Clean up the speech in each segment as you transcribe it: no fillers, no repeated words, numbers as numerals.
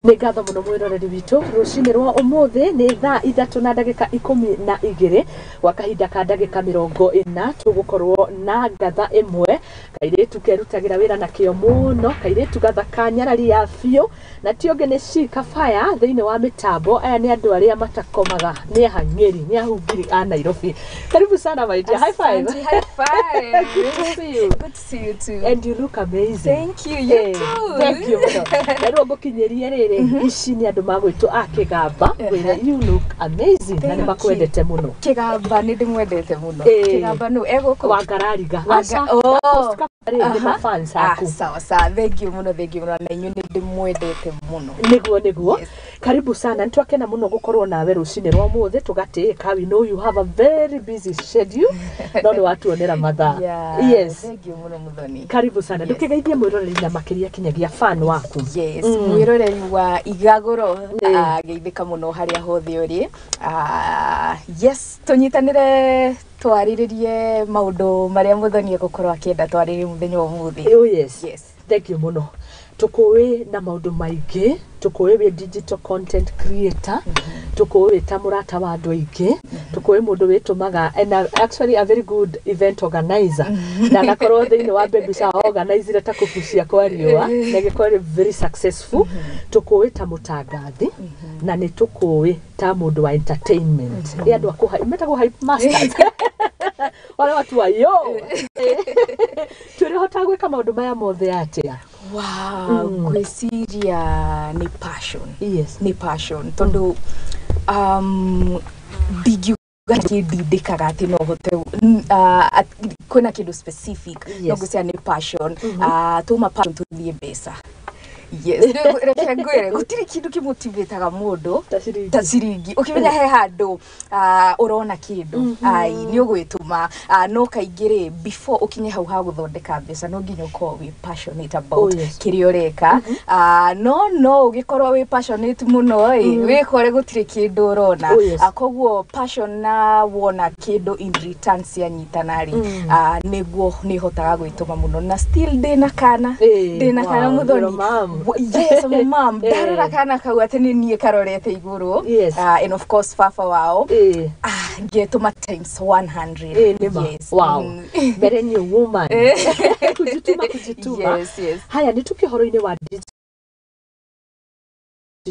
Ngatho muno mwiroreri witu rucini rwa umuthi ni thaa 3:12 wa kahinda ka ndagika 40 tugukorwo na ngatha imwe kairitu kerutagira wira na kio muno kairitu gathaka Nyarari ya fio na tionge ni Shika Fire thiini wa mitambo aya ni andu aria matakomaga ni hang'eri ni ahungiri a Nairobi. Karibu sana my dear. High five. High five. Good to see you. Good to see you too. And you look amazing. Thank you. You too. Thank you. Nero gukinyeria riri ici ni andu magwitu akigamba wira you look amazing na nimakwendete muno. Kigamba ni ndimwendete muno. Kigamba no egoko wa Ngarariga. Fans aku. Sawa. Thank you muno na inyu ni ndimwendete muno. Niguo. Karibu sana ntwakena muno gukorwo nawe rucini rwa muthi tugatika. We know you have a very busy schedule. No ni watuonera mathaa. Yes. Thank you muno Muthoni. Karibu sana. Ndukigeithie mwiroreri na makiria kinyagia fan waku. Yes. Mwiroreri wa Igaguriro geithika muno haria hothe uri. Yes, tunyitanire twariririe maundu maria Muthoni gukorwo akienda twariririe muthenya wa muthi. Oh yes. Thank you muno. Tukuwe na maundu maingi, tukuwe we digital content creator, tukuwe ta murata wa andu aingi, tukuwe mundu witumaga and actually a very good event organizer. Na nakorwo thiini wa baby shower organizer ta kufucia kwa riwa, na gikorwo very successful. Tukuwe ta mutangathi na ni tukuwe ta mundu wa entertainment. Ya andu akuha imetagwo hype masters. Wale watu wa yo. Turihota gwika maundu maya mothe atia. Wow, gwiciria ni passion. Yes. Ni passion. Tondu didikaga ati no hote kuna kidu specific. No gwiciria ni passion. Tuma passion tuthie mbeca. Yes, reke ngwire gutiri kindu kimotivateaga mundu ta ciringi ukimenya he handu urona kindu ai ni ugwituma no kaingire before ukinye hau ha guthondeka mbeca no nginya ukorwo wi passionate about kiri ureka no ugikorwo wi passionate muno wikore gutiri kindu urona koguo passion na wona kindu in return cia nyitanari niguo ni hotaga gwituma muno na still dina kana Muthoni. Yes, my mom. Darara kana kau atene nie karorete iguru. And of course fafa wao. Getuma times 100. Yes. Wow. Very new woman. Kujituma. Yes. Haya ni tukihoro-ini wa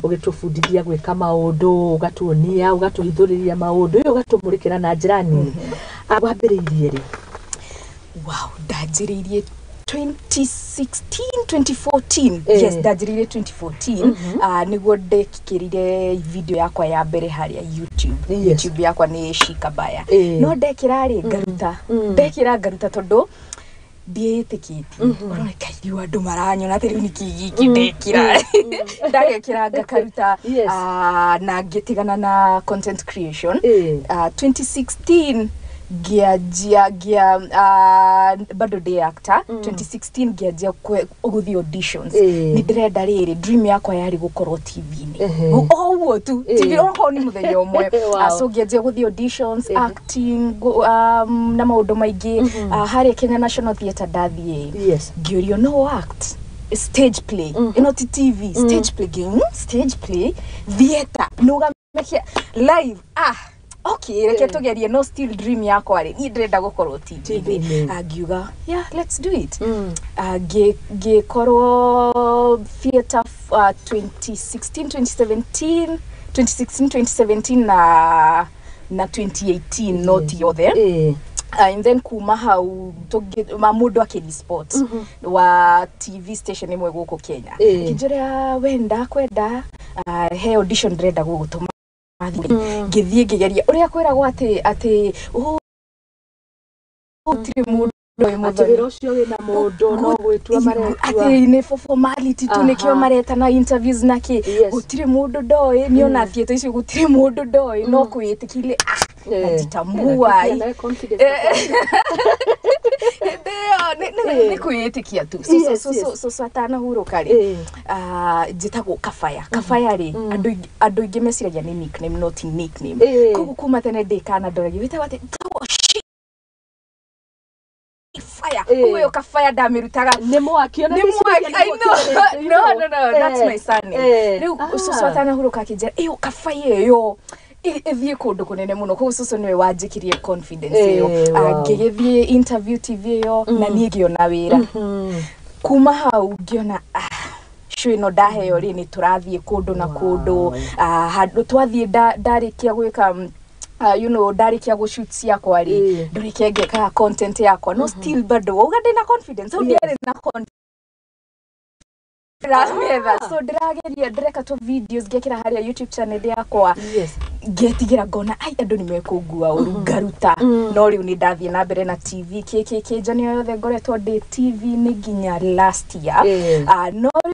ugitufundithia gwika maundu ugatuonia ugatuhithuriria maundu ugatumurikira na njira nini abambiriirie ri. Wow, ndajiririe 2014. Yes, ndajiririe 2014. Niguo ndekirire video yakwa ya mbere haria YouTube. YouTube yakwa ni Shika Fire. No ndekirari ngaruta tondu ndietikiti urone kairiwa andu maranyona ati riu nikigiki ndekira ndagekira ngakaruta na ngitigana na content creation. 2016 gia bado day actor. 2016 gia guthi auditions. Ni direnda riri dream yakwa yari gukorwo TV-ni. Owo tu TV onko ni muthenya umwe. So gia guthi auditions, acting na maundu maingi hari Kenya National Theatre dathie. Ngiorio no act stage play not TV stage play game stage play theatre nuga live okay, reke tugerie no still dream yakwa ri ni ndenda gukorwo TV. Agiuga let's do it. Gikorwo theatre 2016 2017 na 2018 not yothe. And then kuma hau mamudo akini sports wa TV station imwe guko Kenya. Kijira wenda kwenda he audition ndenda gugutuma ngithie ngigeria uria kwiragwo ati utire mundu Muthoni ucio wina mundu no gwitua maretua ati ni formality tu nikio mareta na interviews naki utire mundu ndoi ni ona thieto icio gutire mundu ndoi no kwitikile najitambua ni kwitikia tu so atana huruka ri jitagwo kafaya ri andu ingi mesiragia ni nickname not nickname kugu kuma tene ndikana ndoragi wita wate fire Kuyo kafaya damirutaga. Nemo akiona. I know. No. That's my son. Susu atana huruka kijera. Eyo kafaya yo. Ethie kundu kunene muno ko susu niwe wanjikirie confidence yo. Ngigithie interview TV yo na nie ngiona wira. Kuma hau ngiona shui no daheo ri ni turathie kundu na kundu handu twathie ndarikia gwika ndarikia go shoot ciakwa ri ndurikia ngeka content yakwa no still bado ugade na confidence ndiare na confidence so ndireka to videos gekira haria YouTube channel yakwa ngetigira ngona andu nimekungua urugaruta no riu ni ndathie na mbere na TV kiki jani yothe ngoretwo ndi TV ni nginya last year no riu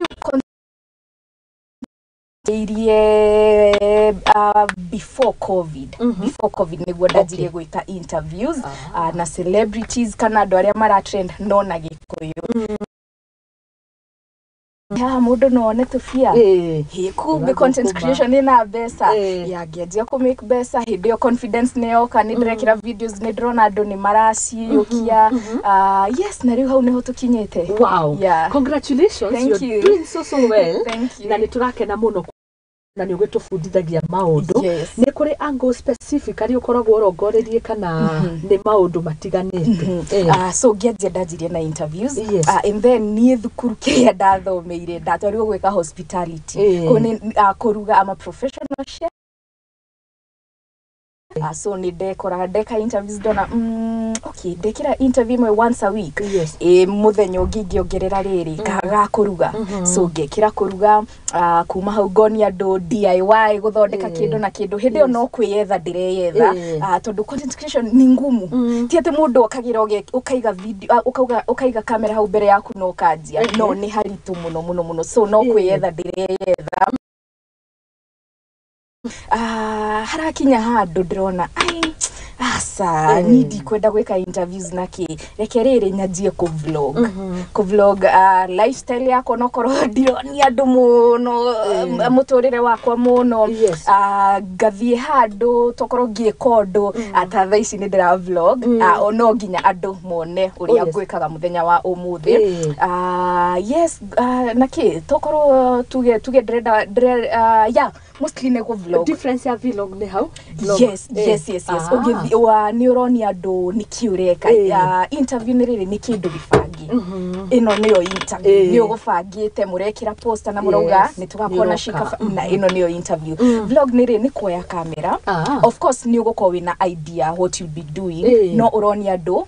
before COVID niguo ndajirie gwika interviews na celebrities kana andu aria mara trend no na gikuyu mudo no ne tufia kumbe content creation ina besa yagiajia ku make besa hidio confidence neo kani direkira videos ni drona andu ni marasi yokia yes na riu hau neho tukinyete. Wow, congratulations. Thank You're doing so well. Thank you. Na niturakena muno na ni ugitufundithagia maundu ni kuri angle specific ari ukoragwo urongorerie kana ni maundu matiganite so ngianjia ndajirie na interviews and then ni thukuru kia ndathomeire ndatwarirwo gwika hospitality kuni kuruga ama professional chef so ni ndeka interviews dona okay ndekira interview mwe once a week muthenya ngingiongerera riri ga kuruga so ngekira kuruga kuma hau ngoni andu DIY guthondeka kindu na kindu hindi yo no kwiyetha ndireyetha tondu content creation ni ngumu ti ati mundu akagira ukaiga video ukaiga kamera hau mbere yaku no kanjia no ni haritu muno so no kwiyetha ndireyetha harakinya handu ndirona nidi kwenda gweka interviews naki reke riri nyajie ku vlog lifestyle yako no korwo ndironi andu muno muturire wakwa muno gathie handu tokorwo ngiekondu atatha ici ni ndira vlog no nginya andu mone uria gwikaga muthenya wa umuthi yes naki tokorwo tuge ndrenda mostly nego vlog difference ya vlog ni how yes wa neuroni andu nikiureka interview ni riri ni kindu gifangi ino niyo interview ni ugufangite murekira poster na muruga ni tugakona shika na ino niyo interview vlog ni riri ni kuoya camera of course ni uguko wina idea what you be doing no uroni andu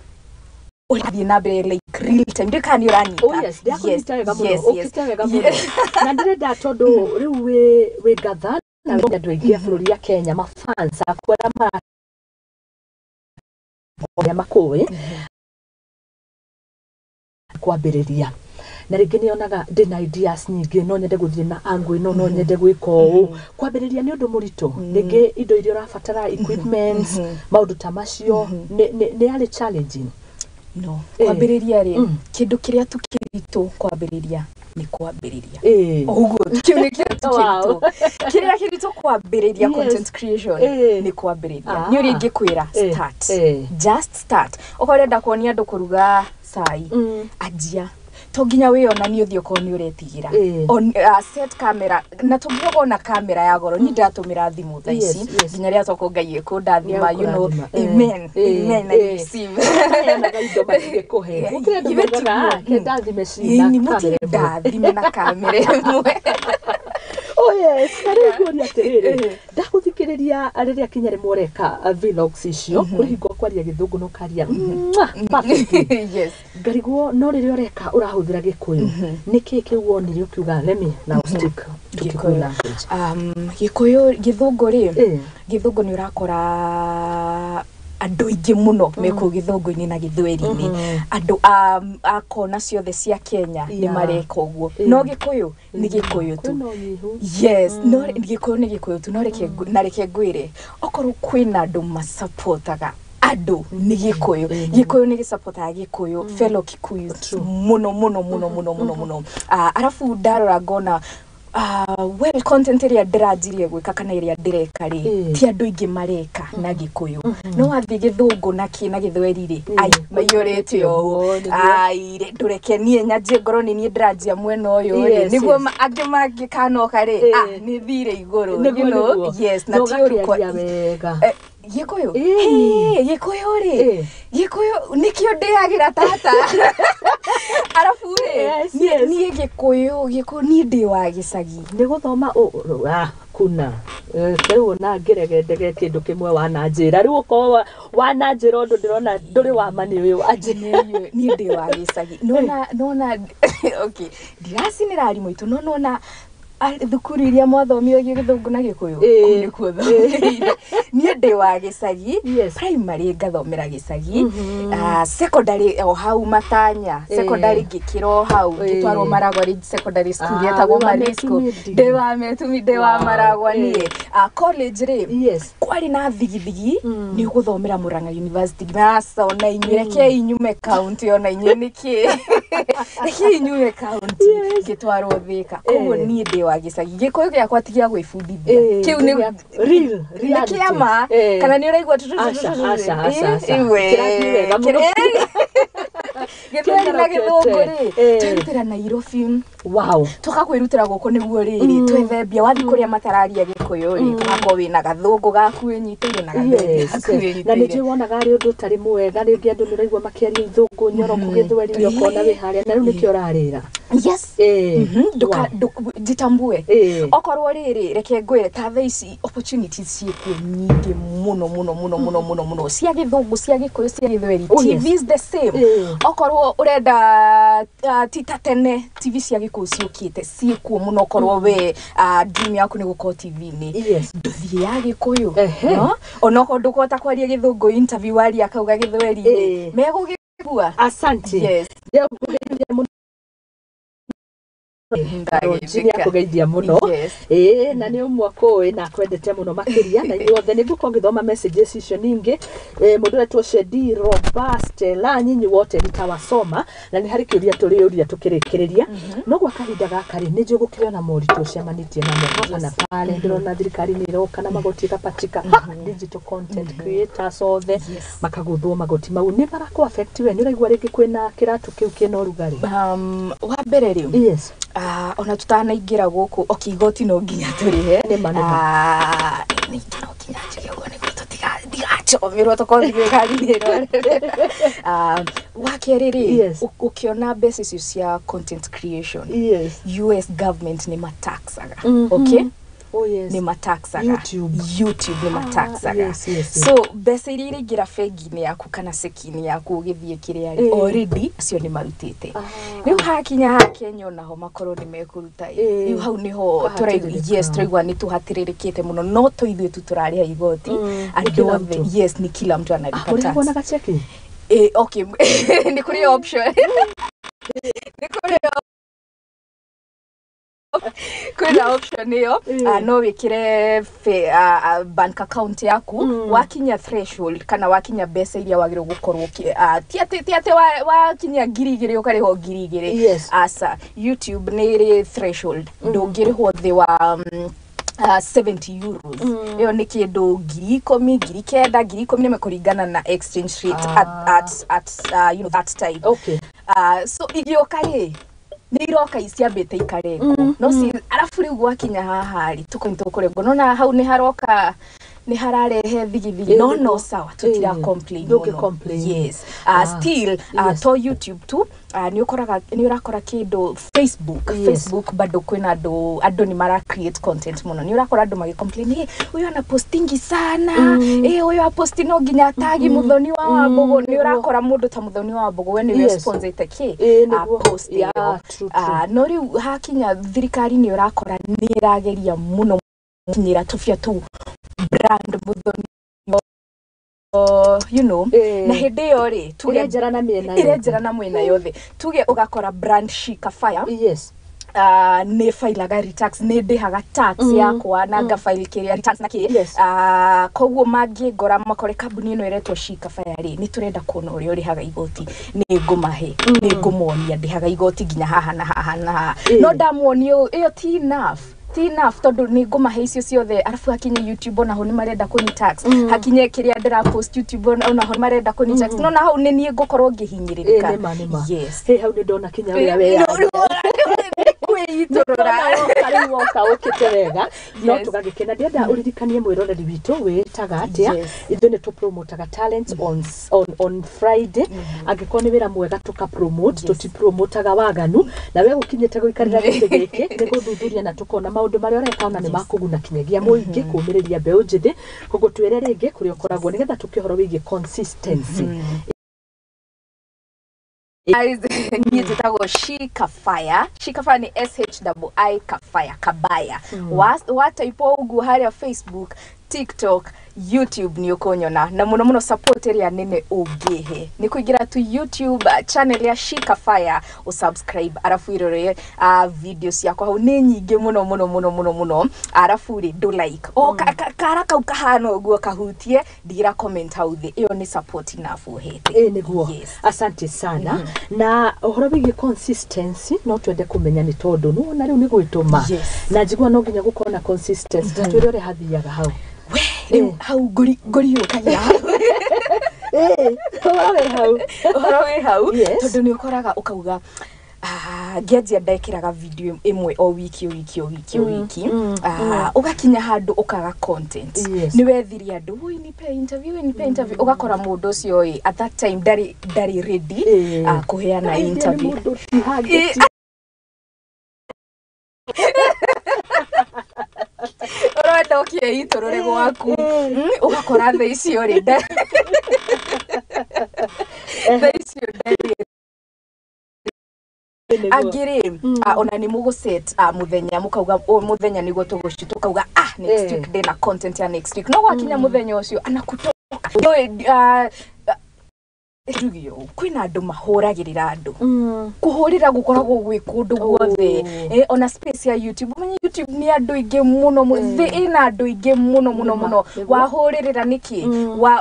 uri na be like real time ndika ni urani yes na ndirenda tondu riu we gather na andu ingia bururi ya Kenya mafans akwara makoe kwambiriria na ringi nionaga ndina ideas nyingi no nyende guthie na angu no nyende gwika uu kwambiriria ni undu murito ringi indo iria urabatara equipments maundu ta macio ni ari challenging no kwambiriria ri kindu kiria tukiritu kwambiriria ni kwambiriria oguo kiune kitu kiria kiritu kwambiriria content creation ni kwambiriria ni uri ngikwira start just start ukorenda kuonia andu kuruga sai ajia toginya we ona ni uthio ko ni uretigira on set camera na toginya ona camera ya goro ni ndatumira thimu thaici ginya ria toko ngai ko ndathima you know amen I receive na ngai ndo matige kuhe ukirenda kugaga kenda thime cina ni mutinda thime na camera mwe yes karibu atiriri ndakuthikiriria ariria kinyari moreka vlogs icio kurihingo kwaria githungu no karia yes ngarigwo no riria oreka urahuthira gikuyu niki kiwonire ukiuga let me now stick to gikuyu language gikuyu githungu ri githungu ni urakora andu ingi muno meko githungu-ini na githweri-ini andu akona ciothe cia Kenya ni mareka uguo no gikuyu ni gikuyu tu yes no gikuyu ni gikuyu tu no reke ngwire okorwo kwina andu masupportaga andu ni gikuyu ni gisupportaga gikuyu fellow Kikuyu muno arafu ndarora ngona web content ĩrĩa ndĩranjirie gwĩka kana ĩrĩa ndĩreka rĩ ti andũ aingĩ mareka na Gĩkũyũ no wathi Gĩthũngũ na Gĩthweri rĩ ai maiyũrĩte ũũ ai ndũreke niĩ nyanjie ngoro nĩ niĩ ndĩranjia mwena ũyũ rĩ nĩguo angĩ mangĩkanoka rĩ nĩ thire igũrũ you know yes na ti ũru kwa wega Gĩkũyũ Gĩkũyũ rĩ Gĩkũyũ nikio ndĩagira tata arafu rĩ niĩ Gĩkũyũ niĩ ndĩ wa gĩcagi nĩ gũthoma kuna keu na ngeregedege kindu kimwe wananjira riu ko wananjira undu ndirona nduri wa mani uyu ajine ni ndi wa gicagi nona okay ndiracinira arimu itu nona thukuru iria mwathomio Gĩthũngũ na Gĩkũyũ kuni kuo ni ndi wa gicagi primary ngathomera gicagi secondary o hau Matanya secondary ngikiro hau gitwarwo Maragwa secondary school yetagwo Marisco ndi wa Maragwa ni college ri kwari na thigithigi ni guthomera Murang'a University nasa ona inyureke inyume county ona inyuniki inyume county gitwarwo Thika koguo ni ndi wa gicagi Gĩkũyũ gĩakwa tigia gwĩbundithia kiu ni real kiama kana ni uraigua Gĩthweri na Gĩthũngũ rĩ twirutira Nairobi wow tukakwirutira guku niguo riri twethembia wathi kuria matararia Gĩkũyũ rĩ gako wina Gathũngũ gaku nyitire na Gathweri na nĩ wonaga ari undu tari mwega ringi andu niraigua makiaria Ithũngũ Nyoroku Gĩthweri yokona wi haria na riu nikio rarira yes jitambue okorwo riri reke ngwire ta thaici opportunities ciku nyingi muno cia Gĩthũngũ cia Gĩkũyũ cia Gĩthweri TV is the same okorwo urenda tita tene TV cia Gĩkũyũ ciukite ciku muno okorwo we dream yaku ni guko TV ni nduthi ya Gĩkũyũ no onoko ndukota kwaria Gĩthũngũ interview ari akauga Gĩthweri megugibua asante yes Chini yako geithia muno na ni umwako na kwendete muno makiria na inyuothe ni guko ngithoma messages icio ningi mundu etwo Shedi Robust la nyinyi wote nitawasoma na ni hari kiuria turiuria tukirikiriria no gwa kahinda gaka ri ni njugukiriona moritu ciamanitie na hapa na pale ndirona thirikari ni roka na magoti kapatika digital content creators othe makaguthwo magoti mau ni barako affect we ni uraigua ringi kwina kiratu kiu kina rugari wa mbere ri yes ona tutanaingira guku okigoti no nginya turihe ni manena ni no nginya turihe ni tutigachomirwo tukonthigwe kariniro wakeriri ukiona basis cia content creation US government ni mataxaga okay ni mataxaga YouTube ni mataxaga so besa iria ingira bengi-inĩ yaku kana seki-inĩ yaku ugithie kiria already acio ni marutite riu hakinya ha Kenya naho makorwo ni mekuruta riu hau niho turaigua ni tuhatiririkite muno no to ithuĩ tu turarĩa igoti andu othe ni kila mtu analipata tax na cheki okay ni kuri option ni kuri kuna option hiyo no wikire bank account yaku wakinya threshold kana wakinya besa iria wagire gukorwo tiate wakinya 2,000 ukariho 2,000 asa YouTube ni threshold ndungiriho the wa 70 euros iyo ni kindu 10,000 9,000 nimekuringana na exchange rate at you know that time okay so igioka ri ni iroka iciambite ikarego no si arafu riu gwakinya haha ri tukointokorego nona hau ni haroka ni hararehe thigithigi no sawa tutira complain yes still to YouTube tu ni urakora kindu Facebook bado kwina ando ni mara create content muno ni urakora ando magi complain uyu ana postingi sana uyu aposti no ginya tagi Muthoni wa Wambugu ni urakora mundu ta Muthoni wa Wambugu we ni response iteki post no riu hakinya thirikari ni urakora ni irageria muno kinyira tufia tu brand Muthoni you know na hindi yo ri tuge irenjera na mwena yothe tuge ugakora brand shika fire ne failaga returns ne ndehaga tax yakwa na ngafaile kiria returns na ki koguo mangĩngora makore kambuni ĩno ĩretwo Shikafaya rĩ ni turenda kuona ũrĩa ũrĩhaga igoti nĩ ngũmahe nĩ ngũmonia ndĩhaga igoti nginya haha na haha na haha no ndamuonia ĩyo ti enough tondu ni ngumahe icio ciothe arafu hakinye YouTube ona ho ni marenda kuni tax hakinye kiria ndira post YouTube ona ho marenda kuni tax no na hau ni nie ngukorwo ngihinyiririka yes he hau ni ndona kinya we kwiiturura kari woka ukite wega no tugagikena ndienda uririkanie mwiroreri witu witaga atia ithu ni tu promote talents on Friday angikoni ni wira mwega tuka promote tuti promotaga waganu na we gukinyete guikarira gite giki ni guthuthuria na tukona maundu maria urekana ni makuguna kinyagia muingi kumiriria mbeu njithi koguo twire ringi kuri ukoragwo nigetha tukihoro wigi consistency Nyitanira Shikafaya ni SHII Kabaya wataipo ugu haria Facebook TikTok YouTube ni ukonyona na muno support ria nene ugihe ni kuigira tu YouTube channel ya Shikafaya usubscribe arafu irore videos yako hau ni nyingi muno arafu ri do like karaka ukahana uguo kahutie digira comment hau thi iyo ni support inafu hete niguo asante sana na uhoro wigi consistency no twende kumenya ni tondu no na riu ni gwituma na njigua no nginya gukona consistency twire ore hathiaga hau hau gori ukagira hau tondu ni ukoraga ukauga ngianjia ndekiraga video imwe o wiki ugakinya handu ukaga content ni wethiria andu nipe interview ugakora mundu ucio at that time dari ready kuheana interview Ora okie itorore gwaku ugakora tha icio ri agire ona ni mugo set muthenya mukauga muthenya nigo tugushituka next week ndina content ya next week no gwakinya muthenya ucio anakutoka Rugio kwina andu mahuragirira andu kuhurira gukoragwo gwi kundu guothe ona space ya YouTube menye YouTube ni andu ingi muno ina andu ingi muno wahuririra niki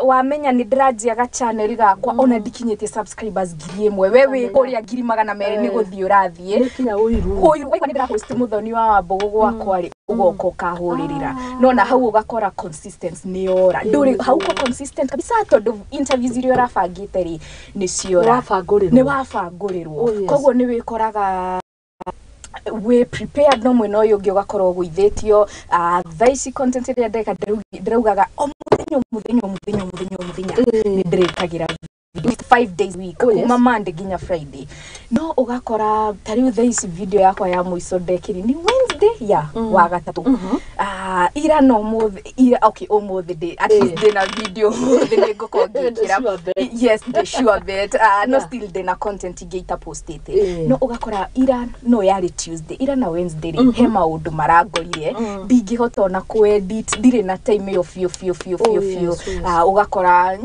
wamenya ni ndiraji aga channel gakwa ona ndikinyete subscribers ngiri imwe wewe uria ngiri 200 ni guthii urathie nikinya uiru ni ndira post Muthoni Wa Wambugu gwakwa ri ugoko kahuririra no na hau ugakora consistency ni ora nduri hau ko consistent kabisa tondu interviews iria urabangite ri ni ciora ni wabangũrirwo koguo ni wikoraga we prepared no mwena uyu ngi ugakorwo gwithitio thaici content iria ndeka ndiraugaga o muthenya ni ndirikagira 5 days week kuma Monday ginya Friday no ugakora tariu thaici video yakwa ya muico ndekiri ni Wednesday wa gatatu ira no muthi okay umuthi day at least dena video the nego kongikira yes the sure bet no still dena content igita postete no ugakora ira no yari Tuesday ira na Wednesday he maundu maragorire ndingihota ona ku edit ndire na time yo fio ugakora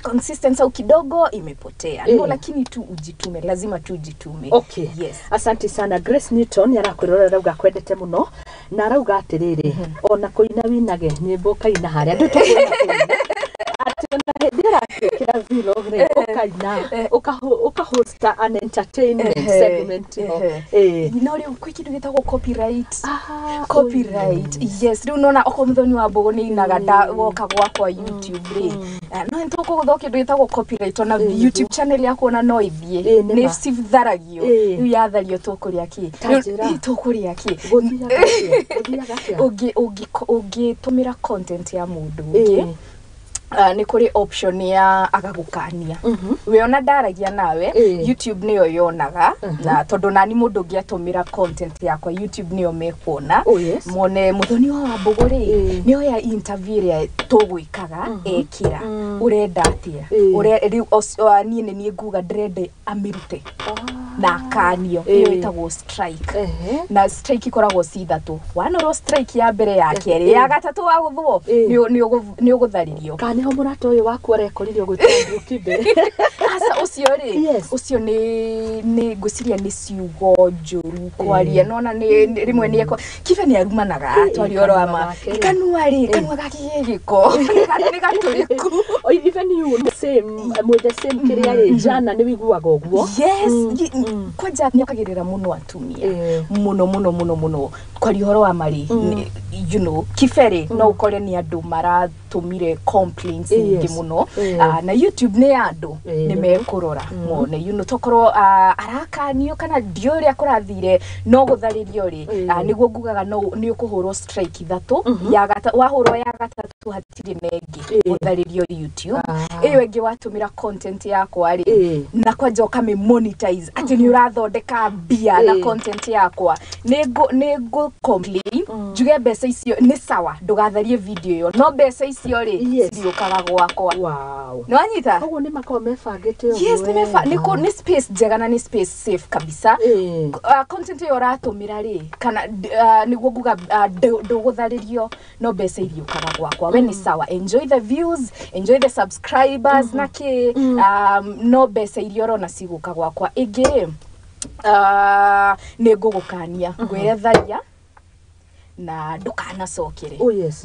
consistency au kidogo imepotea no lakini tu ujitume lazima tu ujitume okay yes asante sana Grace Newton yarakwirora rauga kwendete muno na rauga atiriri ona kuina winage nyimbo kaina haria ndutukuona atona ndira kira vlog re ukaina ukahost an entertainment segment no ri kwikindu gitagwo copyright yes ri unona oko Muthoni Wa Wambugu ni inaga woka gwakwa YouTube ri no ntoko guthoki ndu gitagwo copyright ona YouTube channel yako na no ithie ni sivtharagio yu yathario tukuria ki ugi tumira content ya mundu ni kuri option ya agagukania we ona ndaragia nawe YouTube niyo yonaga na tondu nani mundu ngiatumira content yakwa YouTube niyo mekuona mone Muthoni Wa Wambugu ri niyo ya interview ya tugwikaga ekira urenda atia ni ni nguga ndrende amirute na kanio iyo itagwo strike na strike ikoragwo cithatu wanoro strike ya mbere ya keri ya gatatu wa guthwo ni ugutharirio kane ho murato uyu waku arekoririo gutambio kibe asa ucio ri ucio ni guciria ni ciugo njuru kwaria nona ni rimwe ni eko kibe ni arumanaga twari oro ama kanua gaki giko ni gaturiku even you the same kiria jana ni wiguaga ogwo kwanja ni akagirira muno atumia muno kwari horo wa mari you know kifere no ukore ni andu maratumire complaints ngi muno na YouTube ni andu ni mekurora mone you know tokorwo arakanio kana diori akurathire no gutharirio ri niguo ngugaga no ni ukuhurwo strike ithatu ya wahurwo ya gatatu hatiri nengi gutharirio YouTube iyo engi watumira content yakwa ri na kwanja ukame monetize ati ni urathondeka bia na content yakwa nego complain juge besa icio ni sawa ndugatharie video yo no besa icio ri ciukaga gwakwa no anyita koguo ni makome bangite ni space njega na ni space safe kabisa content yo ratumira ri kana niguo nguga ndugutharirio no besa iriukaga gwakwa we ni sawa enjoy the views enjoy the subscribers naki no besa irio na ciguka gwakwa ingi negugukania ngwetharia na ndukana cokere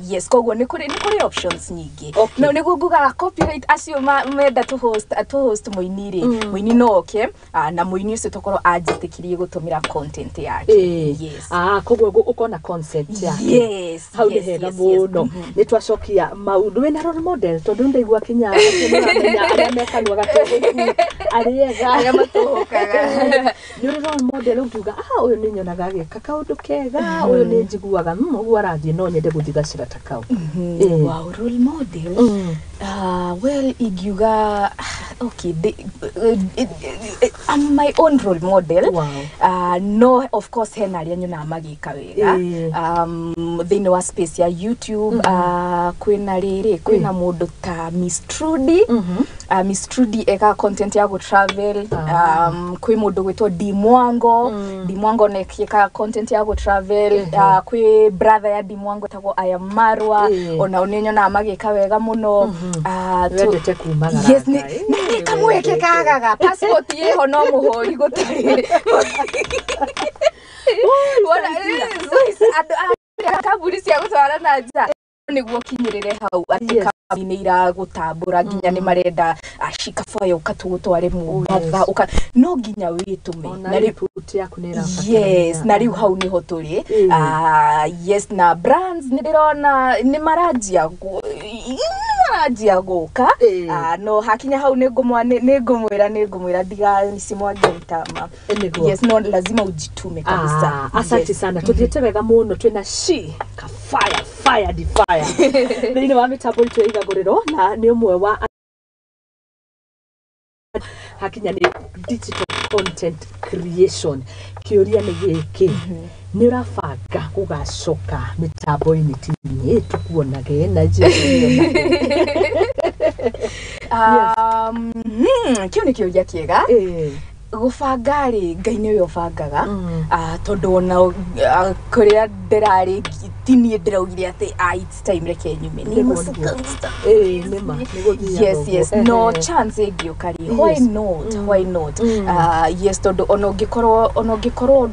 yes koguo ni kuri options nyingi no niguo ngugaga copyright acio menda to host muiniri muini no okay na muini ucio tokorwo ajitikirie gutumira content yake yes koguo ukona concept yake how the hell muno ni twacokia maundu wena role model tondu ndaigua kinya amenya aria mekanwa gatogo ariega aria matuhukaga ni role model ukiuga uyu ni nyonaga gika kaundu kega uyu ni njigua ugu arathie no nyende guthigacira takau wow role model well igiuga okay I'm my own role model no of course hena aria nyona magika wega thini wa space ya YouTube kwina riri kwina mundu ta Miss Trudy eka content ya go travel kwi mundu gwitwa Dimwango nekeka content ya go travel kwi brother ya Dimwango tago Ayamarwa ona onenyo na magika wega muno twendete kumagara yes ni kamweke kagaga passport yeho no muhori gutari wala kaburi cia gutwara na nja niguo kinyirire hau atika ni ira gutambura ginya ni marenda ashika foyo ukatugutware mu batha no ginya witume na report yaku ni rafa yes na riu hau niho turi yes na brands ni ndirona ni marajia guka no hakinya hau ni ngumwira diga simwage itama yes no lazima ujitume kabisa asante sana tuthiete wega muno twina fire ni wa mitambo itu Igaguriro na ni umwe wa hakinya ni digital content creation kiuria ni giki ni urabanga gugacoka mitambo-ini tini tukuonage na njira kio ni kiuria kiega gubanga ri ngai ni yo bangaga tondu ona kuria ndirari tini ndiraugire ati it's time reke nyume ni nima yes no chance giukari why not yes tondu ona ungikorwo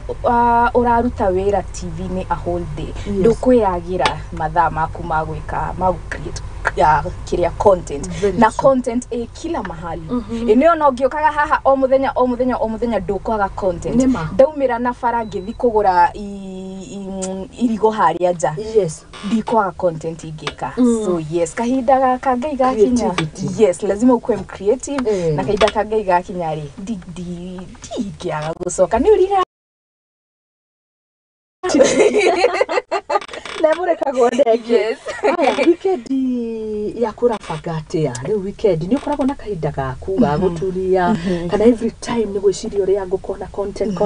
uraruta wira TV ni a whole day ndukwiagira mathaa maku magwika create ya kiria content na content kila mahali eneo no ngiokaga haha o muthenya ndukwaga content ndaumira na bara ngithi kugura irigo haria nja ndikwaga content ingika so yes kahinda gaka ngai gakinya yes lazima ukwe creative na kahinda ka ngai gakinya ri di ngiaga gucoka ni urira Nemure kagondege yes weekend ya kurabanga ya ni weekend ni ukoragwo na kahinda gaku ga guturia kana every time ni gwiciria uri ngukona content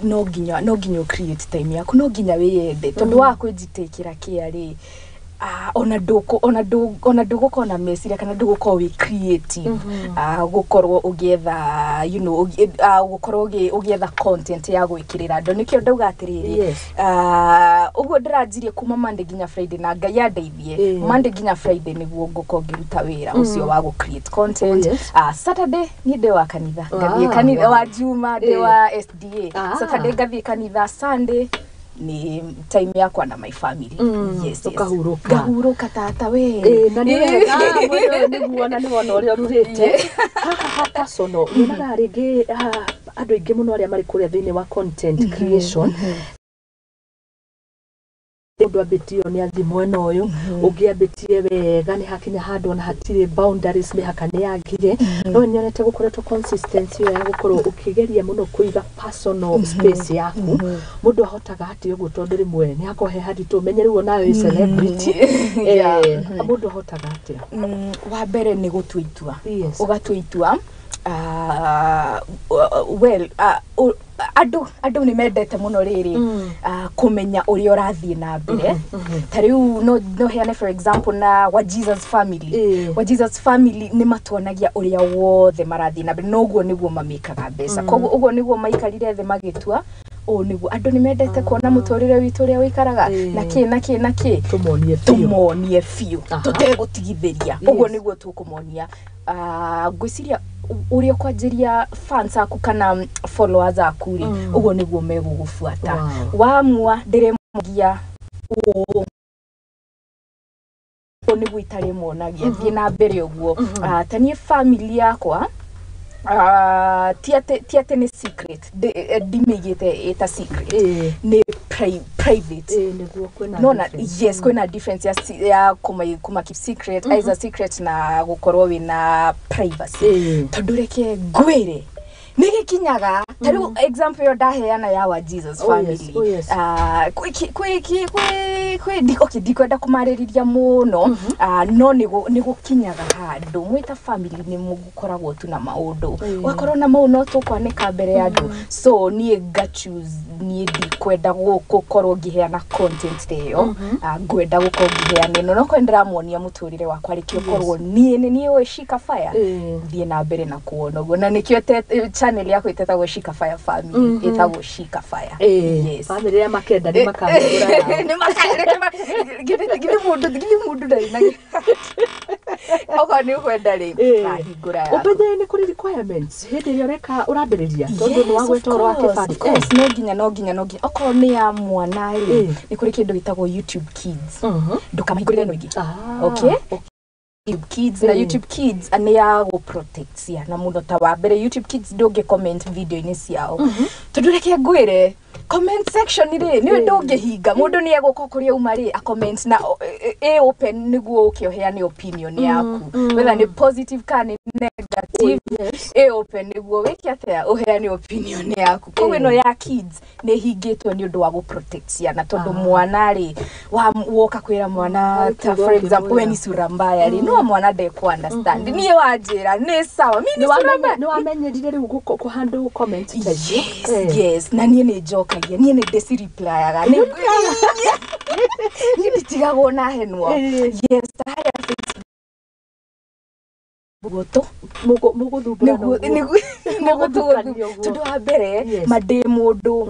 no ginya create time yaku no ginya wiyende tondu wa kwijitikira kiari ona ndugukorwo na meciria kana ndugukorwo wi creative gukorwo ugietha gukorwo ugietha content ya gwikirira andu nikio ndauga atiriri uguo ndiranjirie kuma Monday nginya Friday na Ngai yandeithie Monday nginya Friday niguo ngukorwo ngiruta wira ucio wa gu create content Saturday ni ndi wa kanitha ngathie kanitha wa Juma ndi wa SDA Saturday ngathie kanitha Sunday ni time yakwa na my family yes ukahuruka tata we na ni wega mwe niguo na niwona uri rurite haha sono ninaga ringi andu ingi muno aria mari kuria thiini wa content creation ndo abetio ni athimo eno uyu ungiabetie wega ni hakinya handu na hatire boundaries mihakane yagire no nyonete gukoretwo consistency ya gukorwo ukigeria muno kuiga personal space yaku mundu ahotaga hati uguo tondu rimwe ni akohe hadi tu menye riu nayo celebrity mundu ahotaga hati wa mbere ni gutwitua ugatwitua andu ni mendete muno riri kumenya uria urathie na mbere tariu no heane for example na wa Jesus family ni matuonagia uria wothe marathie na mbere noguo niguo mamikaga mbeca koguo uguo niguo maikarire the magitua niguo andu ni mendete kuona mutorire witu uria wikaraga naki tumonie fiu tutegutigithiria uguo niguo tukumonia gwiciria uria kwanjiria fans aku kana followers aku ri uguo niguo megugufuata wamua ndiremugia niguo itari monagia thie na mbere uguo tanie family yakwa tiate ni secret dimigite eta secret ni private niguo kwena no yes kwena difference ya kuma keep secret as a secret na gukorwo wina privacy tondureke gwire nigikinyaga tariu example yo daheana ya wa Jesus family dikwenda kumaririria muno no nigukinyaga handu mwita family ni mugukoragwo tu na maundu wakorwo na mau no tukwaneka mbere ya andu so nie choose nie dikwenda gukorwo ngiheana content teyo ngwenda gukorwo ngiheana no kwendera muonia muturire wakwa rikio korwo nie we shika fire thie na mbere na kuona uguo na nikio channel yako itetagwo Shika Fire family itagwo Shika Fire yes family ya makenda ni makandura ni makanda gidi mundu ndari na oka ni kwenda ri hingura ya ubethe ni kuri requirements hindi rio reka urambiriria tondu ni wagweta oro wake fari no nginya okorwo ni ya mwana ri ni kuri kindu gitagwo YouTube Kids ndukamahingurire no ingi okay YouTube Kids na YouTube Kids ania go protect ya na mundo ta wa mbere YouTube Kids doge comment video ini ciao tudureke ngwire comment section ri ni ndoge hinga mundu ni eguko kuri umari a comment na open niguo ukioheana opinion yaku whether ni positive kana negative open niguo wikiatea uheana opinion yaku kwa no ya kids ni hingitwe ni undu wa go protect ya na tondu mwana ri woka kwira mwana ta for example when isura mbaya ri no mwana de ku understand ni wajira ni sawa mimi ni wamenyerire riu guko handle comment yes na ni jokagia ni desi reply aga ni tigago na henwa yes haya bugoto mugo thubura tundu wa mbere made mundu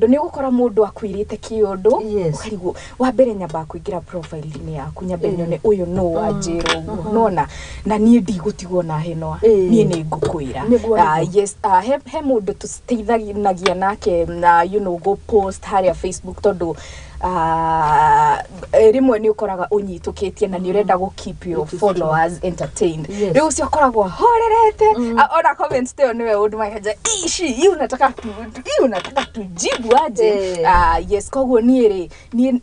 ni gukora mundu akwirite kiundu ukarigo wa mbere nyamba kuingira profile ni yaku nyambe nyone uyu no wajiro nona na nie ndigutigo na henwa nie ni ngukwira yes he mundu tusteithaginagia nake na go post haria Facebook tondu rimwe ni ukoraga unyitukitie na ni urenda go keep your followers entertained riu ucio koragwo horerete ona comments teo niwe undu maheja ishi unataka tujibu aje yes koguo ni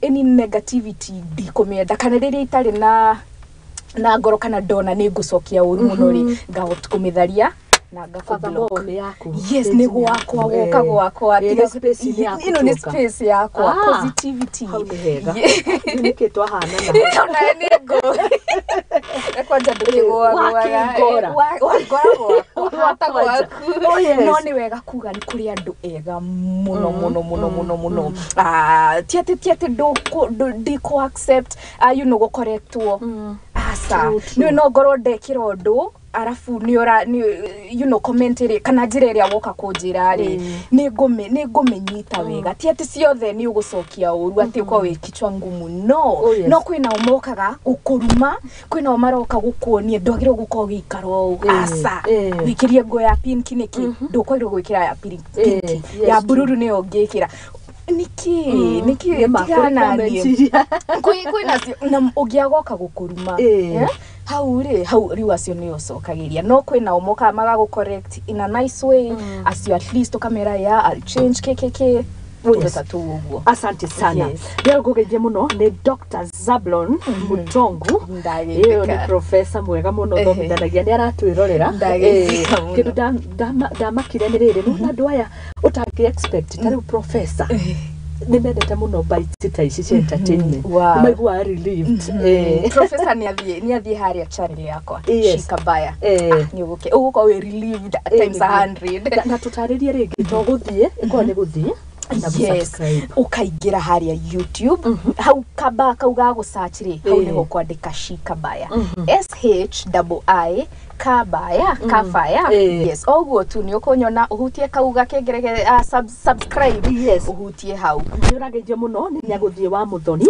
any negativity dikomenda kana riri itari na ngoro kana ndona ni ngucokia uru muno ri ngaho tukumitharia na ngakublock ni yaku yes ni gwakwa woka gwakwa tiga space ni yaku ino ni space yakwa positivity hau ni hega ni kitu ahana na nego kwanza ndukigwa no ni wega kuga ni kuri andu ega muno muno muno muno muno tiate ndiko accept you know gukoretwo asa no ngoro ndekira undu arafu ni you know commentary kana njira iria woka kunjira ri ni ngumenyita wega tiate ciothe ni ugucokia uru ati kwa wikichwa ngumu no kwina umokaga gukuruma kwina umaroka gukuonie ndwagire guko gikaro asa wikirie ngo ya pink niki ndukwagire gwikira ya pink ya bururu ni ongikira niki tigana ni kwina na ugiagoka gukuruma hau riu acio ni ucokagiria no kwina umoka maga correct in a nice way as you at least kamera ya I'll change kekeke asante sana leo gugeje muno ni Dr. Zablon Mutongu iyo ni professor mwega muno thomithanagia ni aratwirorera kindu ndamakire ni riri no andu aya utangi expect tari professor nimendete muno bites ta ici cia entertainment maigua relieved professor ni athie haria channel yakwa Shikabaya ni uguko we relieved times 100 na tutaririe ringi to guthie ko ni guthie yes ukaigira haria YouTube hau kaba kauga go search ri hau ni kwandika Shikabaya SHII Kabaya yes oguo tu ni ukonyona uhutie kauga kengereke subscribe yes uhutie hau ni urageje muno ni nyaguthie wa Muthoni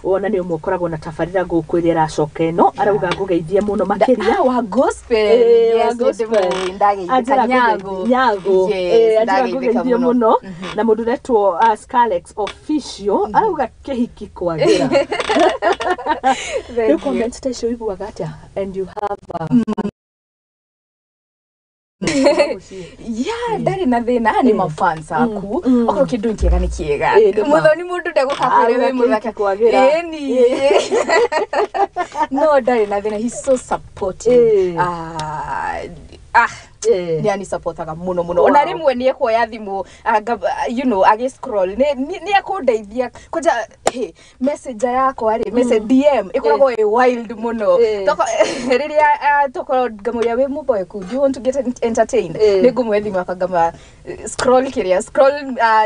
wona ni umukoragwo na tabarira gukwirira cokeno arauga ngugeithie muno makiria wa gospel yes ndageithia nyago ndageithia muno na mundu retwo Scarlex official arauga kehiki kwagira you comment station iguaga atia and you have yeah dari na thina ni mafans aku okoro kindu nkiega ni kiega Muthoni mundu ndegukakwire we muthaka kwagira ni no dari na thina he's so supportive yani supportaga muno ona rimwe ni ekoya thimu you know agi scroll ni akundeithia koja message yako ari message DM ikoragwo wild muno toko riria toko gamuria we muboy ku you want to get entertained ni ngumwe thimu akagama scroll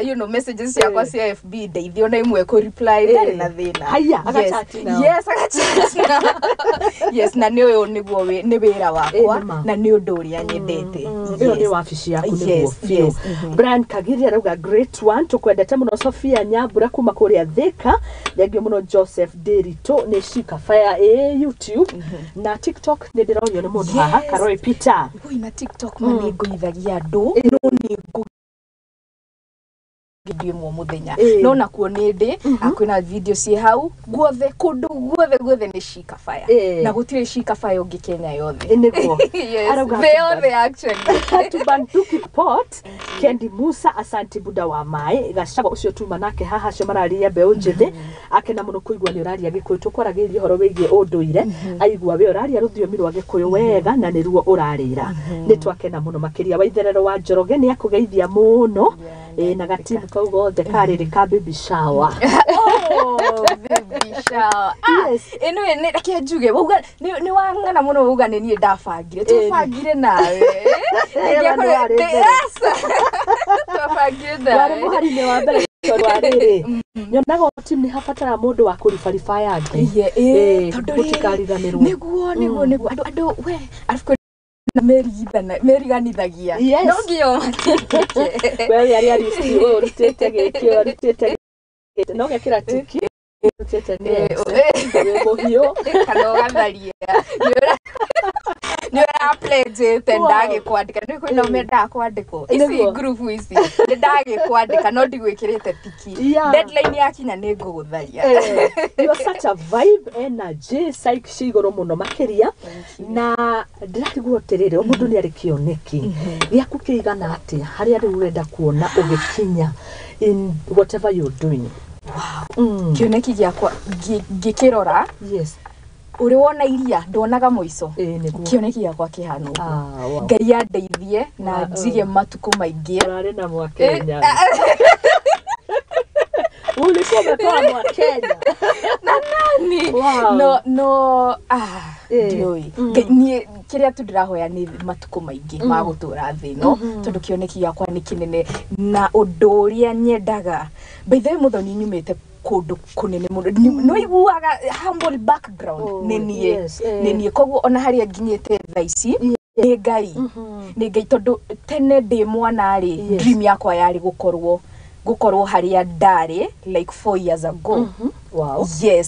you know messages yakwa cia FB ndeithio na imwe ku reply ndari na thina haya agachatina yes na ni uyu niguo ni wira wakwa na ni undu uria nyendete iyo ni wabici yaku niguo fio Brian Kagiria arauga great one tukwendete muno Sofia Nyambura kuma kuria Thika thengio muno Joseph Derito ni Shikabaya YouTube na TikTok ni ndironio ni mundu haha Karoi Peter na TikTok mani nguithagia andu no ni video mo muthenya no na kuone ndi akwina video ci hau guothe kundu guothe ni Shikabaya na gutire Shikabaya ungi Kenya yothe niguo arauga they actually to Banduki Port Kendi Musa asante buda wa mai gacago ucio tuma nake haha cio mararia mbeu njithe akena muno kuigwa ni uraria gikuyu tukwaragiria horo wigie unduire aigwa we uraria ruthiomi rwa gikuyu wega na ni ruo urarira ni twakena muno makiria wa itherero wa Njoroge ni akugeithia muno na gatimu kaugo the kariri ka baby shower baby shower yes eno ne reke njuge uga ni wangana muno uga ni ndabangire tubangire nawe tubangire nawe wari muharine wa mbere rwariri nyonaga team ni habatara mundu wa kurifarifa yake tondu tikariganirwo niguo andu we arafu meriganithagia no ngio wewe ari riski rutete gekio no gekira tiki rutete ni bohio kana gatharia ni pledge tendage kwandika ni kwina umenda kwandiko isi group isi ndage kwandika no ndigwikirite tiki deadline yakinya ni ngugutharia you are such a vibe energy psyche cigoro muno makiria na ndirariguo tirire mundu ni ari kioneki giaku kiigana atia hari ari urenda kuona ugikinya in whatever you're doing wow kioneki giakwa gikirora yes uri wona iria ndonaga muico kioneki yakwa kihano ngai andeithie na njige matuko maingi urare na mwa Kenya ulikuwa umetoa mwa Kenya na nani no ndioi ni kiria tu ndirahoya ni matuko maingi ma gutura thi no tondu kioneki yakwa ni kinene na unduria nyendaga baithe Muthoni nyumite kundu kunene muno no iguaga humble background nenie koguo ona haria nginyete thaici ni ngai tondu tene ndi mwana ri dream yakwa yari gukorwo haria ndari like 4 years ago wow yes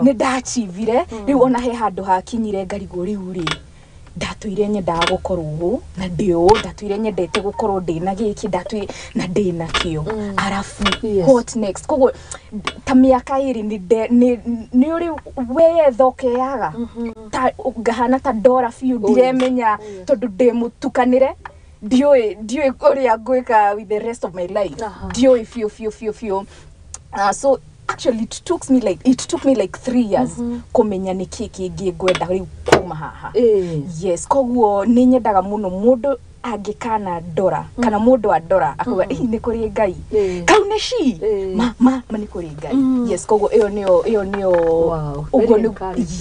ni ndachivire riu ona he handu hakinyire ngarigo riu ri ndatuire nyendaga gukorwo na ndio ndatuire nyendete gukorwo ndina giki ndatuire na ndina kio arafu what next koguo ta miaka iri ni uri wethokeaga ta ngahana ta ndora fiu ndiremenya tondu ndimutukanire ndioi uria ngwika with the rest of my life ndioi fiu so actually it took me like 3 years kumenya ni kiki ngwenda riu kuma haha yes koguo ni nyendaga muno mundu angikana ndora kana mundu andora akuga ni kuri ngai kau ni shi ma ni kuri ngai yes koguo iyo nio ugo ni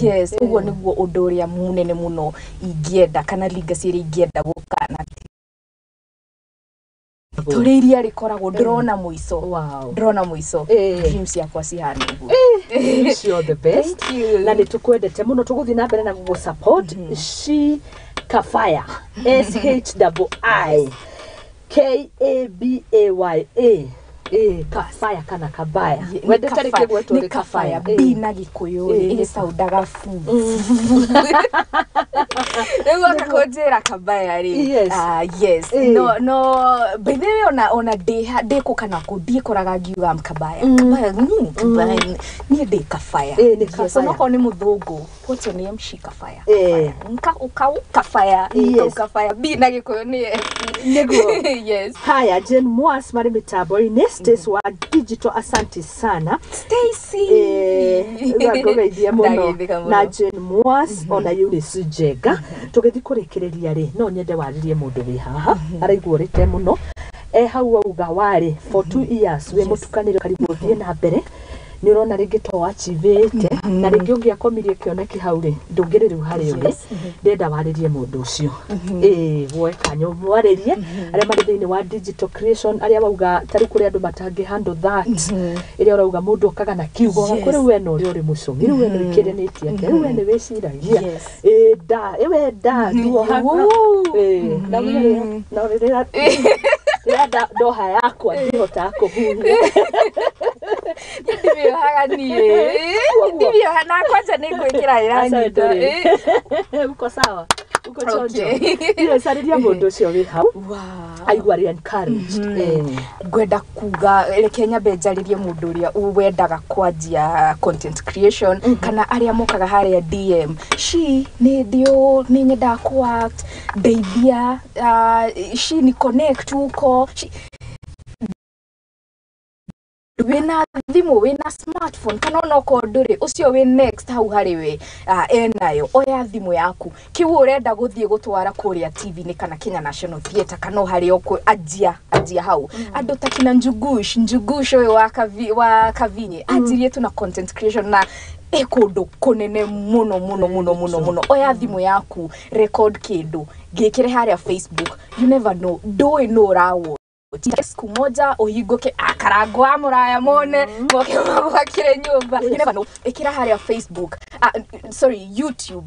yes ugo niguo undu uria munene muno ingienda kana legacy iri ingienda gukana turiria rikoragwo ndrona muico dreams yakwa cihana wish you all the best na nitukwendete muno tuguthi na mbere na gugu support she kafaya SHIKABAYA kafaya kana kabaya wendete rike gwetu ri kafaya bina gikuyu iri saudaga fu ego akakojera kabaya ri yes no bidhe ona de ko kana ko di koraga giuga kabaya ni de kafaya so no ko ni muthungu what's your name she kafaya nka kafaya kafaya bina gikuyu ni neguo yes haya Jen Mwas mari mitabo Stacy wa digital asante sana Stacy ngagogeithia muno na Jen Mwas ona Eunice Jega tugethi kurekereria ri no nyende waririe mundu wi haha araiguorite muno hau auga wari for 2 years we mutukanire karibu thie na mbere ni urona ringi to achivete na ringi ungia komirie kioneki hau ri ndungiriru hari uri ndenda waririe mundu ucio woe kanyo mwaririe aria mari thini wa digital creation aria bauga tari kuri andu matangi handle that iria urauga mundu okaga na kiugo kuri we no uri mucungiru we no ikirenitie ke we ni wiciragia ewe da duo hapo na we na rira ya doha yako ndihota kuhuhia ndivyo haga ndivyo hana kwanza ningwikira irangi uko sawa uko chonjo ile sariria mundu ucio wi hau aigua ri encouraged gwenda kuga Kenya benjaririe mundu uria wendaga kwanjia content creation kana aria mokaga haria DM she ni dio ni nyenda kwa ndeithia she ni connect uko wina thimu wina smartphone kana no ko nduri ucio we next hau hari we enayo oya thimu yaku kiu urenda guthie gutwara kuria TV ni kana Kenya National Theatre kana hari oku ajia hau andu takina njugush we wa kavinye ajirie tu na content creation na ekundu kunene muno oya thimu yaku record kindu gikire haria Facebook you never know do no rawo siku moja uhigoke akaragwa muraya mone ngoke magwakire nyumba you never know ikira haria Facebook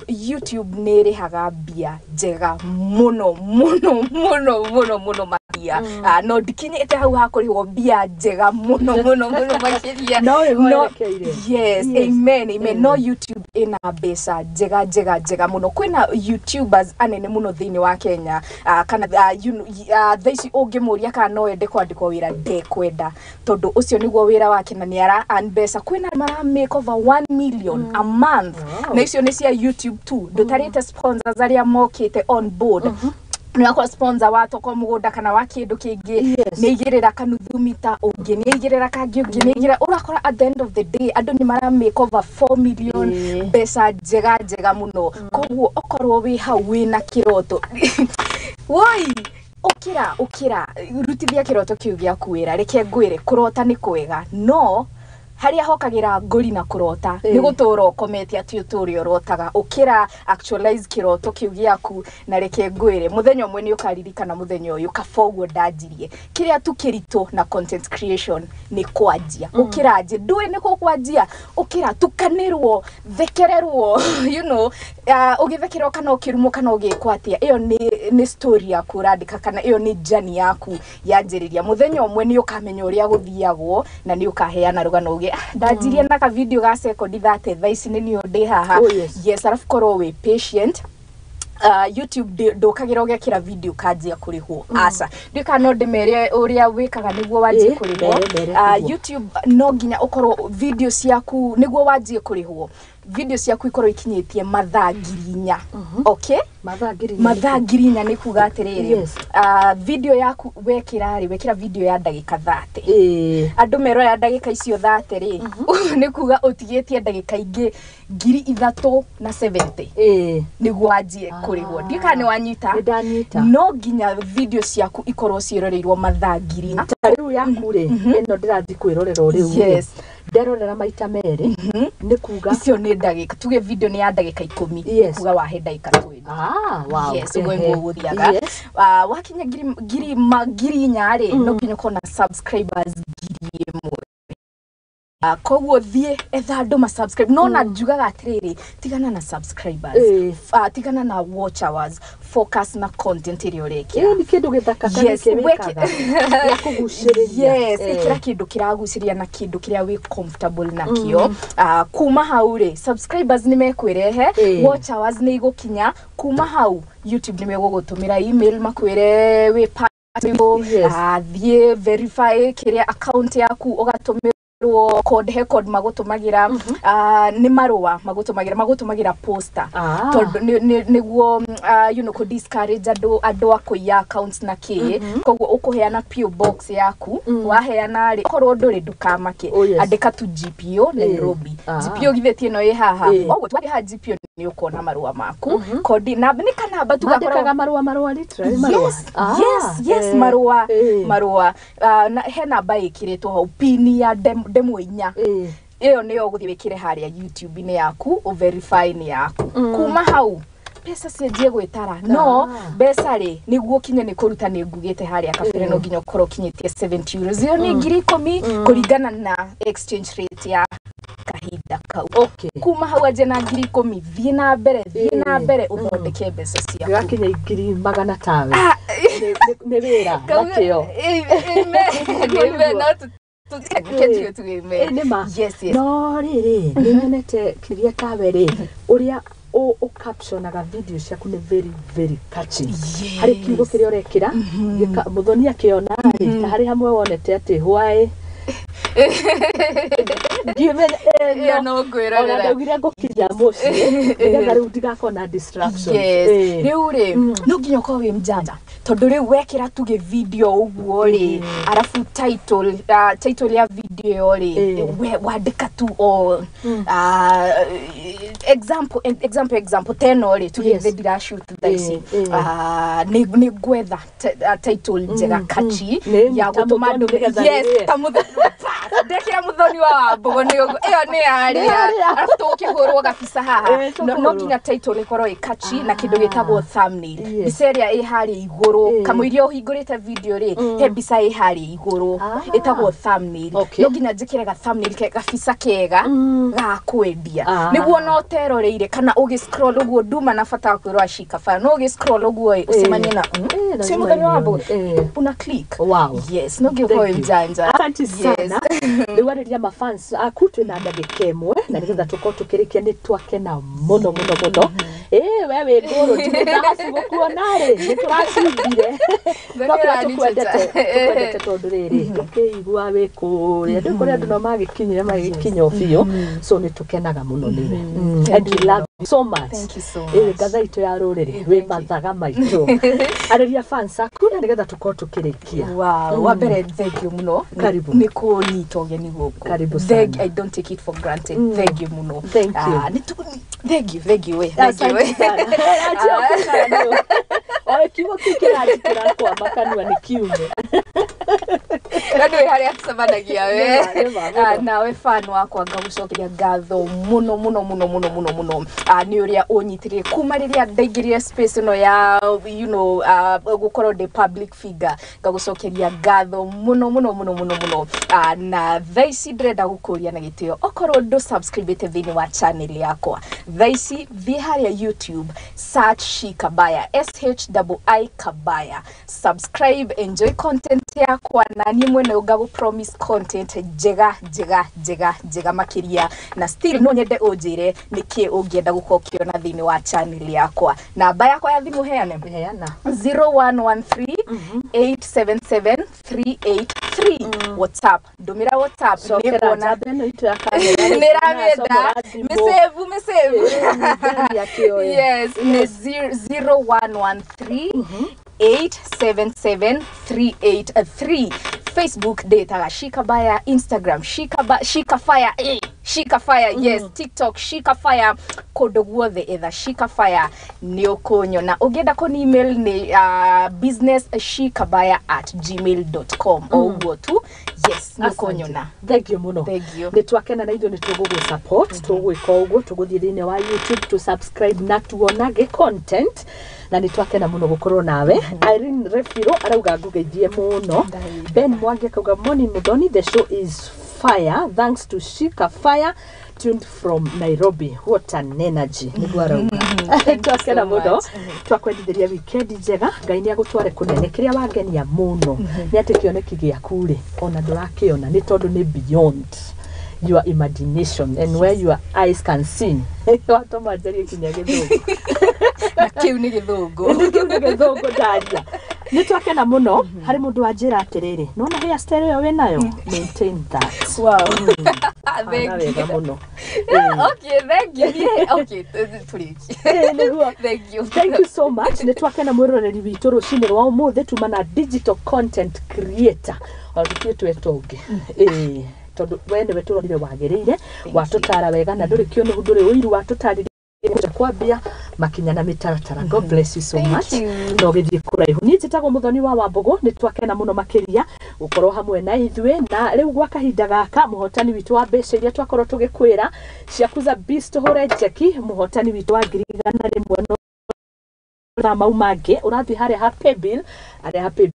YouTube nere haga bia jega muno makia no dikinyete hau hakuri bia jega muno makiria no yes amen no YouTube ina besa jega muno kwina YouTubers anene muno thini wa Kenya kana thaici ungimuria kana no ende kwandikwa wira ndekwenda tondu ucio niguo wira wake na niara anbesa kwina mara make over 1 million a month na icio ni cia YouTube tu ndutarite sponsors aria mokite on board Nako sponsor wa toko mugoda kana wa kindu kingi nigirira kanuthu mita ungi nigirira kangi ungi nigira urakora at the end of the day andu ni mara make over 4 million pesa njega muno koguo okorwo wi hau wina kiroto woi ukira rutithia kiroto kiu gya kwira reke ngwire kurota ni kwega no haria hokagira ngori na kurota ni gutura ukomete ati uturi urotaga ukira actualize kiroto kiu giaku na reke ngwire muthenya umwe ni ukaririkana muthenya uyu kafoguo ndajirie kiria tu kirito na content creation ni kwanjia ukira aje ndui ni kwanjia ukira tukanirwo thekererwo you know ugithekero kana ukirumo kana ugikwatia iyo ni story yaku radika kana iyo ni journey yaku yanjiriria muthenya umwe ni ukamenya uria guthiagwo na ni ukaheana rugano uge ndajirie na ka video ga second that thaici ni ni ndi haha yes arafu korwo we patient YouTube ndukagira ugekira video kanjia kurihwo aca ndika no ndimere uria wikaga niguo wanjie kurihwo YouTube no nginya ukorwo video ciaku niguo wanjie kurihwo video ciaku ikorwo ikinyitie mathaa 4,000 okay mathaa 4,000 ni kuga atiriri video yaku wekira video ya ndagika 30 andu mero ya ndagika icio 30 ri ni kuga utigetie ndagika ingi 370 niguo wanjie kurihwo ndika ni wanyita no nginya video ciaku ikorwo ciroreirwo mathaa 4,000 riu yaku ri ino ndirathi kwirorera riu nderorera maita meri ni kuga icio ni ndagika tuge video ni ya ndagika 10 kuga wahe ndagika 20 wow yes ugo guthiaga wakinya giri nyari no kinyo kona subscribers giri imwe koguo thie etha andu ma subscribe no na njugaga atiriri tigana na subscribers tigana na watch hours focus na content iri urekia ni kindu githaka kana kibikaga ya kuguciriria yes ikira kindu kiraguciria na kindu kiria wi comfortable na kio kuma hau ri subscribers ni mekwirehe watch hours ni igukinya kuma hau YouTube ni megugutumira email makwire wi thie verify kiria account yaku ugatumira code magutumagira ni marua magutumagira poster tondu niguo you know ko discourage adu akuya accounts na ki koguo ukuheana PO box yaku waheana ri korwo nduri ndukamake andika tu GPO Nairobi GPO githetie no ye haha oguo twari ha GPO ni ukona marua maku kodi na ni kana batu gakora marua literally marua yes marua na hena baikiretwo hau pin ya demo inya iyo niyo guthibikire haria YouTube ni yaku o verify ni yaku kuma hau pesa cenjie gwitara no pesa ri niguo kinye ni kuruta ni ngugite haria kabere no nginya ukoro kinyitie 70 euros iyo ni 10,000 kuringana na exchange rate ya kahinda kau kuma hau aje na 10,000 thie na mbere uthondeke pesa ciaku gakinya 100,000 tawe ni wira nakio no riri nimenete kiria tawe ri uria o captionaga video ciaku ni very very catchy hari kiugo kiria urekira Muthoni akiona ri hari hamwe wonete ati why given no gwirorera ngira gokinya muci ngira riu ndigakona distraction riu ri no nginya ko wi mjanja tondu riu wekira tuge video uguo ri arafu title ya video ri wandika tu all example 10 ri tuge ndira shoot thaisi ni gwetha title njega catchy ya gutuma ndu yes tamutha dekira Muthoni wa Wambugu ni iyo ni ari arafu tukihurwo gabisa haha no nginya title ikoro catchy na kindu gitagwo thumbnail biseria ihari iguru kamuirio hingurite video ri he bisa ihari iguru itagwo thumbnail no nginya njikire ga thumbnail ke gabisa kega ga kwendia niguo no teroreire kana ugi scroll uguo nduma na fata kwirwa shika fa no ugi scroll uguo usimanye na si Muthoni wa Wambugu una click yes no give away mjanja asante sana niwariria mafans akutwe na ndagika imwe na nigetha tuko tukirikia ni twake na muno wewe ngoro ndiraci gukuonare nituracindire tukwendete tondu riri ukiigua wi kuria ndikuria andu no magikinyire magikinyo biu so nitukenaga muno niwe and we love you so much. Thank you so much. Gathaitå ya ruriri wi mathaga maitå areria fans aku na nigetha tukorwo tukirikia. Wow, wa mbere thank you muno. Karibu. Ni kunyita ugeni guku. Karibu sana. I don't take it for granted. Thank you muno. Thank you. Thank you we. Thank you we. Kiugo kikirajikira kwa makanua ni kiume. Nadu hari atusabanagia we. Nawe fan wakwa ngagucokeria ngatho muno ni uria unyitire kuma riria ndaingirire space no ya gukorwo the public figure ngagucokeria ngatho muno na thaici ndrenda gukuria na gitio okorwo ndo subscribe thini wa channel yakwa thaici thi haria YouTube search Shikabaya SHII Kabaya subscribe enjoy content yakwa na ni mwene ugagu promise content jega makiria na still no nyende unjire niki ungienda gukokiona thini wa channel yakwa namba yakwa ya thimu heana 0113 877 383 WhatsApp ndumira WhatsApp nikuona niramenda mesave yes ni 0113 877-383 Facebook data Shikabaya, Instagram Shikafire yes, TikTok Shikafire kodo guothe etha Shikafire ni ukonyona ugenda ko email ni business.shikabaya@gmail.com oguo tu yes ni ukonyona. Thank you muno. Thank you. Nitwakena na ithu nitugugu support tugwika uguo tuguthie thini wa YouTube to subscribe na tuonage content na nitwakena muno gukorwo nawe. Irene Refiro arauga ngugeithie muno. Ben Mwangi kauga morning Muthoni, the show is fire thanks to Shikafire tuned from Nairobi. What an energy. Niguarauga. Twakena muno. Twakwendithiria weekend njega. Ngai ni agutware kunene kiria wangenia muno. Ni ati kioneki giaku ri ona ndurakiona ni tondu ni beyond your imagination and where your eyes can see. Watu majerie kinya githugu. Na kiu ni githugu. Daria. Nitwakena muno hari mundu anjira atiriri nona hair style yo winayo maintain that. Wow. Thank you muno. Okay, thank you. Okay, thank you so much. Nitwakena mwiroreri witu rucini rwa umuthi tumana digital content creator arukie twetonge tondu wene weturorire wagirire watutara wega na nduri kio nduri uiru watutarire kwambia makinya na mitaratara. God bless you so much. No githie kuraihu ni njitagwo Muthoni wa Wambugu nitwakena muno makiria ukorwo hamwe na ithwe na riu gwa kahinda gaka muhotani witu wa mbeca iria twakorwo tugikwira ciakuza beast hore cheki muhotani witu wa ngirigana rimwe no mau mange urathi haria happy bill aria happy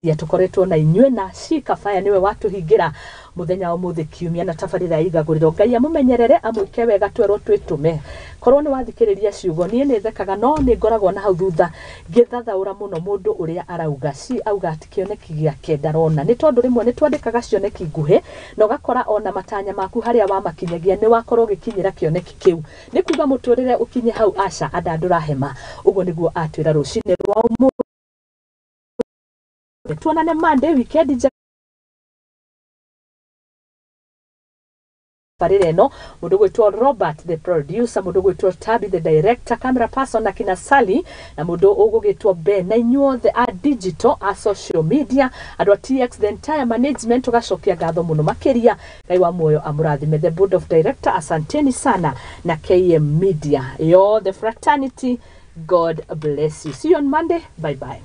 ya tukoretwo na inywe na Shikafire niwe watu hingira muthenya wa muthi kiumia na tabarira Igaguriro. Ngai amumenyerere amwike wega twerwo twitume korwo ni wathikiriria ciugo nie ni thekaga no ni ngoragwo na hau thutha ngithathaura muno mundu uria arauga auga ati kioneki giake ndarona ni tondu rimwe ni twandikaga cioneki nguhe no gakora ona matanya maku haria wa makinyagia ni wakorwo gikinyira kioneki kiu ni kuga muturire ukinye hau aca andandura hema uguo niguo atwira rucine rwa tuonane Monday weekend njega parereno mundu gwitwo Robert the producer mundu gwitwo Tabi the director camera person na kina Sally na mundu ugugitwo Ben na inyuothe a digital a social media adwa TX the entire management ugacokia ngatho muno makiria Ngai wa muoyo amurathime the board of director asanteni sana na KM Media yo the fraternity. God bless you. See you on Monday. Bye bye.